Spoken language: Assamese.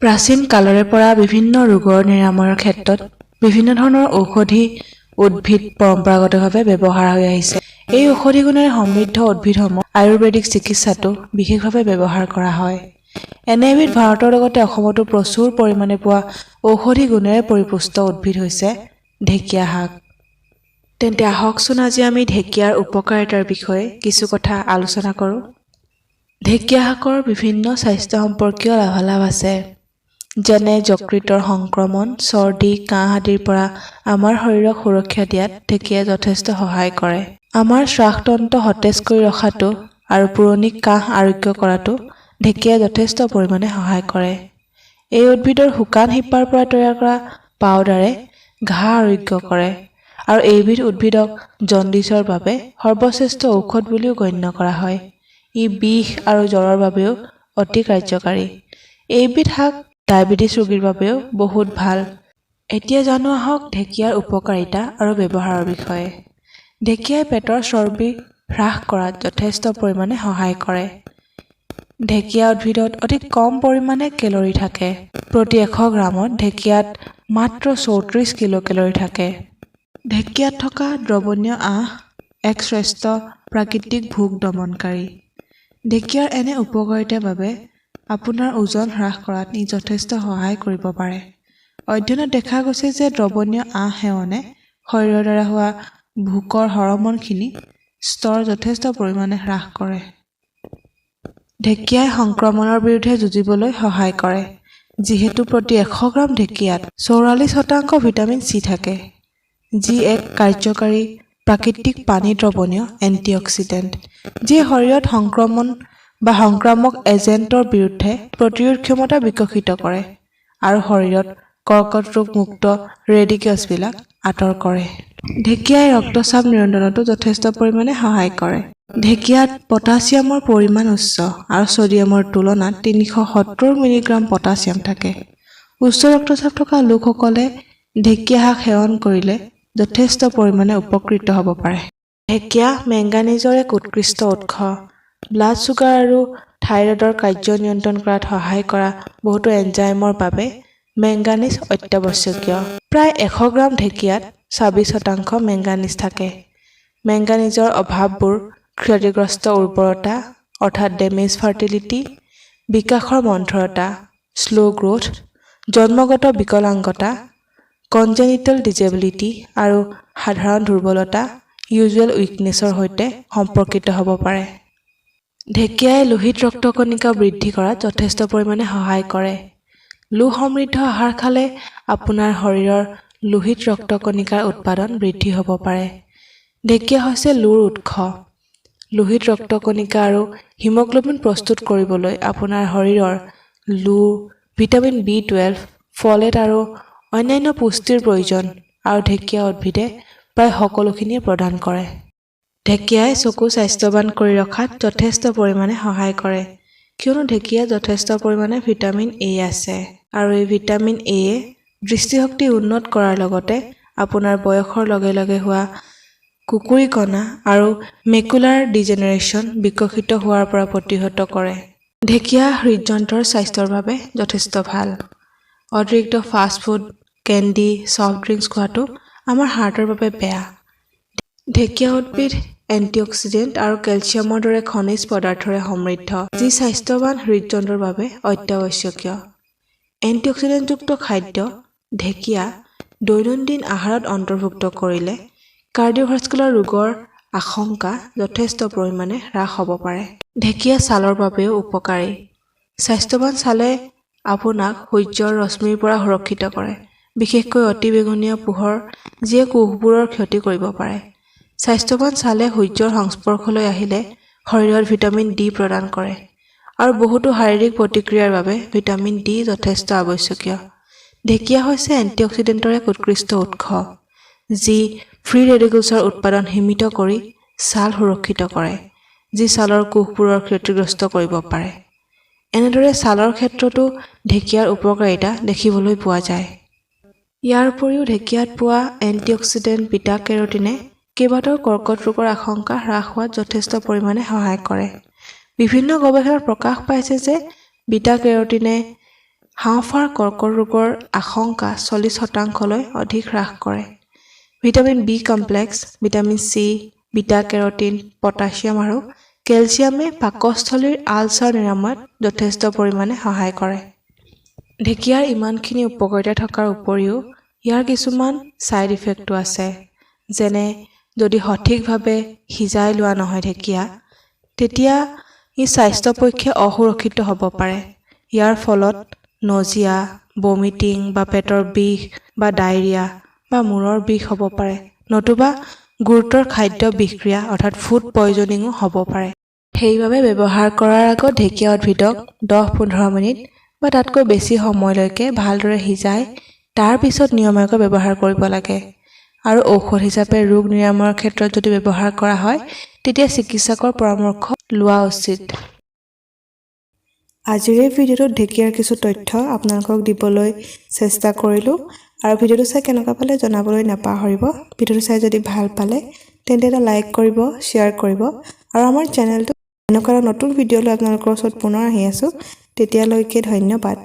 প্ৰাচীন কালৰে পৰা বিভিন্ন ৰোগৰ নিৰাময়ৰ ক্ষেত্ৰত বিভিন্ন ধৰণৰ ঔষধি উদ্ভিদ পৰম্পৰাগতভাৱে ব্যৱহাৰ হৈ আহিছে। এই ঔষধি গুণেৰে সমৃদ্ধ উদ্ভিদসমূহ আয়ুৰ্বেদিক চিকিৎসাতো বিশেষভাৱে ব্যৱহাৰ কৰা হয়। এনে এবিধ ভাৰতৰ লগতে অসমতো প্ৰচুৰ পৰিমাণে পোৱা ঔষধি গুণেৰে পৰিপুষ্ট উদ্ভিদ হৈছে ঢেকীয়া শাক। তেন্তে আহকচোন আজি আমি ঢেকীয়াৰ উপকাৰিতাৰ বিষয়ে কিছু কথা আলোচনা কৰোঁ। ঢেকীয়া শাকৰ বিভিন্ন স্বাস্থ্য সম্পৰ্কীয় লাভালাভ আছে, যেনে যকৃতৰ সংক্ৰমণ, চৰ্দি, কাহ আদিৰ পৰা আমাৰ শৰীৰক সুৰক্ষা দিয়াত ঢেকীয়াই যথেষ্ট সহায় কৰে। আমাৰ শ্বাসতন্ত্ৰ সতেজ কৰি ৰখাটো আৰু পুৰণি কাহ আৰোগ্য কৰাটো ঢেকীয়াই যথেষ্ট পৰিমাণে সহায় কৰে। এই উদ্ভিদৰ শুকান শিপাৰ পৰা তৈয়াৰ কৰা পাউডাৰে ঘাঁ আৰোগ্য কৰে আৰু এইবিধ উদ্ভিদক জণ্ডিছৰ বাবে সৰ্বশ্ৰেষ্ঠ ঔষধ বুলিও গণ্য কৰা হয়। ই বিষ আৰু জ্বৰৰ বাবেও অতি কাৰ্যকাৰী। এইবিধ শাক ডায়েবেটিছ ৰোগীৰ বাবেও বহুত ভাল। এতিয়া জানো আহক ঢেকীয়াৰ উপকাৰিতা আৰু ব্যৱহাৰৰ বিষয়ে। ঢেকীয়াই পেটৰ চৰ্বি হ্ৰাস কৰাত যথেষ্ট পৰিমাণে সহায় কৰে। ঢেকীয়া উদ্ভিদত অতি কম পৰিমাণে কেলৰি থাকে। প্ৰতি 100 গ্ৰামত ঢেকীয়াত মাত্ৰ 34 কিলোকেলৰি থাকে। ঢেকীয়াত থকা দ্ৰৱণীয় আঁহ এক শ্ৰেষ্ঠ প্ৰাকৃতিক ভোক দমনকাৰী। ঢেকীয়াৰ এনে উপকাৰিতাৰ বাবে আপোনাৰ ওজন হ্ৰাস কৰাত ই যথেষ্ট সহায় কৰিব পাৰে। অধ্যয়নত দেখা গৈছে যে দ্ৰৱণীয় আঁহ সেৱনে শৰীৰৰ দ্বাৰা হোৱা ভোকৰ হৰম'নখিনি স্তৰ যথেষ্ট পৰিমাণে হ্ৰাস কৰে। ঢেকীয়াই সংক্ৰমণৰ বিৰুদ্ধে যুঁজিবলৈ সহায় কৰে, যিহেতু প্ৰতি 100 গ্ৰাম ঢেকীয়াত 44% ভিটামিন চি থাকে, যি এক কাৰ্যকাৰী প্ৰাকৃতিক পানী দ্ৰৱণীয় এণ্টিঅক্সিডেণ্ট, যিয়ে শৰীৰত সংক্ৰমণ বা সংক্ৰামক এজেণ্টৰ বিৰুদ্ধে প্ৰতিৰোধ ক্ষমতা বিকশিত কৰে আৰু শৰীৰত কৰ্কট ৰোগমুক্ত ৰেডিকেলছবিলাক আঁতৰ কৰে। ঢেকীয়াই ৰক্তচাপ নিয়ন্ত্ৰণতো যথেষ্ট পৰিমাণে সহায় কৰে। ঢেকীয়াত পটাছিয়ামৰ পৰিমাণ উচ্চ আৰু ছডিয়ামৰ তুলনাত 370 মিলিগ্ৰাম পটাছিয়াম থাকে। উচ্চ ৰক্তচাপ থকা লোকসকলে ঢেকীয়া শাক সেৱন কৰিলে যথেষ্ট পৰিমাণে উপকৃত হ'ব পাৰে। ঢেকীয়া মেংগানিজৰ এক উৎকৃষ্ট উৎস। ব্লাড ছুগাৰ আৰু থাইৰয়ডৰ কাৰ্য নিয়ন্ত্ৰণ কৰাত সহায় কৰা বহুতো এনজাইমৰ বাবে মেংগানিজ অত্যাৱশ্যকীয়। প্ৰায় 100 গ্ৰাম ঢেকীয়াত 26% মেংগানিজ থাকে। মেংগানিজৰ অভাৱবোৰ ক্ষতিগ্ৰস্ত উৰ্বৰতা অৰ্থাৎ ডেমেজ ফাৰ্টিলিটি, বিকাশৰ মন্থৰতা শ্ল' গ্ৰোথ, জন্মগত বিকলাংগতা কনজেনিটেল ডিজেবিলিটি আৰু সাধাৰণ দুৰ্বলতা ইউজুৱেল উইকনেছৰ সৈতে সম্পৰ্কিত হ'ব পাৰে। ঢেকীয়াই লোহিত ৰক্তকণিকা বৃদ্ধি কৰাত যথেষ্ট পৰিমাণে সহায় কৰে। লোহ সমৃদ্ধ আহাৰ খালে আপোনাৰ শৰীৰৰ লোহিত ৰক্তকণিকাৰ উৎপাদন বৃদ্ধি হ'ব পাৰে। ঢেকীয়া হৈছে লোৰ উৎস। লোহিত ৰক্তকণিকা আৰু হিমোগ্লোবিন প্ৰস্তুত কৰিবলৈ আপোনাৰ শৰীৰৰ লো, ভিটামিন B12, ফলেট আৰু অন্যান্য পুষ্টিৰ প্ৰয়োজন, আৰু ঢেকীয়া উদ্ভিদে প্ৰায় সকলোখিনিয়ে প্ৰদান কৰে। ঢেকীয়াই চকু স্বাস্থ্যৱান কৰি ৰখাত যথেষ্ট পৰিমাণে সহায় কৰে, কিয়নো ঢেকীয়াত যথেষ্ট পৰিমাণে ভিটামিন এ আছে, আৰু এই ভিটামিন এয়ে দৃষ্টিশক্তি উন্নত কৰাৰ লগতে আপোনাৰ বয়সৰ লগে লগে হোৱা কুকুৰিকণা আৰু মেকুলাৰ ডিজেনেৰেশ্যন বিকশিত হোৱাৰ পৰা প্ৰতিহত কৰে। ঢেকীয়া হৃদযন্ত্ৰৰ স্বাস্থ্যৰ বাবে যথেষ্ট ভাল। অতিৰিক্ত fast food, candy, soft drinks খোৱাটো আমাৰ হাৰ্টৰ বাবে বেয়া। ঢেকীয়া উদ্ভিদ এণ্টিঅক্সিডেণ্ট আৰু কেলছিয়ামৰ দৰে খনিজ পদাৰ্থৰে সমৃদ্ধ, যি স্বাস্থ্যৱান হৃদযন্ত্ৰৰ বাবে অত্যাৱশ্যকীয়। এণ্টিঅক্সিডেণ্টযুক্ত খাদ্য ঢেকীয়া দৈনন্দিন আহাৰত অন্তৰ্ভুক্ত কৰিলে কাৰ্ডিঅ'ভাস্কুলাৰ ৰোগৰ আশংকা যথেষ্ট পৰিমাণে হ্ৰাস হ'ব পাৰে। ঢেকীয়া ছালৰ বাবেও উপকাৰী। স্বাস্থ্যৱান ছালে আপোনাক সূৰ্যৰ ৰশ্মিৰ পৰা সুৰক্ষিত কৰে, বিশেষকৈ অতিবেঙুনীয়া পোহৰ, যিয়ে কোষবোৰৰ ক্ষতি কৰিব পাৰে। স্বাস্থ্যৱান ছালে সূৰ্যৰ সংস্পৰ্শলৈ আহিলে শৰীৰত ভিটামিন ডি প্ৰদান কৰে, আৰু বহুতো শাৰীৰিক প্ৰতিক্ৰিয়াৰ বাবে ভিটামিন ডি যথেষ্ট আৱশ্যকীয়। ঢেকীয়া হৈছে এণ্টিঅক্সিডেণ্টৰ এক উৎকৃষ্ট উৎস, যি ফ্ৰী ৰেডিকেলছৰ উৎপাদন সীমিত কৰি ছাল সুৰক্ষিত কৰে, যি ছালৰ কোষবোৰৰ ক্ষতিগ্ৰস্ত কৰিব পাৰে। এনেদৰে ছালৰ ক্ষেত্ৰতো ঢেকীয়াৰ উপকাৰিতা দেখিবলৈ পোৱা যায়। ইয়াৰ উপৰিও ঢেকীয়াত পোৱা এণ্টিঅক্সিডেণ্ট বিটা কেৰটিনে কেইবাটাও কৰ্কট ৰোগৰ আশংকা হ্ৰাস হোৱাত যথেষ্ট পৰিমাণে সহায় কৰে। বিভিন্ন গৱেষণাত প্ৰকাশ পাইছে যে বিটা কেৰটিনে হাঁওফাঁওৰ কৰ্কট ৰোগৰ আশংকা 40% অধিক হ্ৰাস কৰে। Vitamin B complex, vitamin C, beta carotene, potassium আৰু কেলছিয়ামে পাকস্থলীৰ আলচাৰ নিৰাময়ত যথেষ্ট পৰিমাণে সহায় কৰে। ঢেকীয়াৰ ইমানখিনি উপকাৰিতা থকাৰ উপৰিও ইয়াৰ কিছুমান ছাইড ইফেক্টটো আছে, যেনে যদি সঠিকভাৱে সিজাই লোৱা নহয় ঢেকীয়া, তেতিয়া ই স্বাস্থ্যপক্ষে অসুৰক্ষিত হ'ব পাৰে। ইয়াৰ ফলত নজিয়া, বমিটিং বা পেটৰ বিষ বা ডায়েৰিয়া বা মূৰৰ বিষ হ'ব পাৰে, নতুবা গুৰুতৰ খাদ্য বিক্ৰিয়া অৰ্থাৎ ফুড পয়জনিঙো হ'ব পাৰে। সেইবাবে ব্যৱহাৰ কৰাৰ আগত ঢেকীয়া উদ্ভিদক 10-15 মিনিট বা তাতকৈ বেছি সময়লৈকে ভালদৰে সিজাই তাৰ পিছত নিয়মীয়াকৈ ব্যৱহাৰ কৰিব লাগে। আৰু ঔষধ হিচাপে ৰোগ নিৰাময়ৰ ক্ষেত্ৰত যদি ব্যৱহাৰ কৰা হয়, তেতিয়া চিকিৎসকৰ পৰামৰ্শ লোৱা উচিত। আজিৰ এই ভিডিঅ'টোত ঢেকীয়াৰ কিছু তথ্য আপোনালোকক দিবলৈ চেষ্টা কৰিলোঁ। আৰু ভিডিঅ'টো চাই কেনেকুৱা পালে জনাবলৈ নাপাহৰিব। ভিডিঅ'টো চাই যদি ভাল পালে তেন্তে এটা লাইক কৰিব, শ্বেয়াৰ কৰিব আৰু আমাৰ চেনেলটো এনেকুৱা নতুন ভিডিঅ' লৈ আপোনালোকৰ ওচৰত পুনৰ আহি আছোঁ। তেতিয়ালৈকে ধন্যবাদ।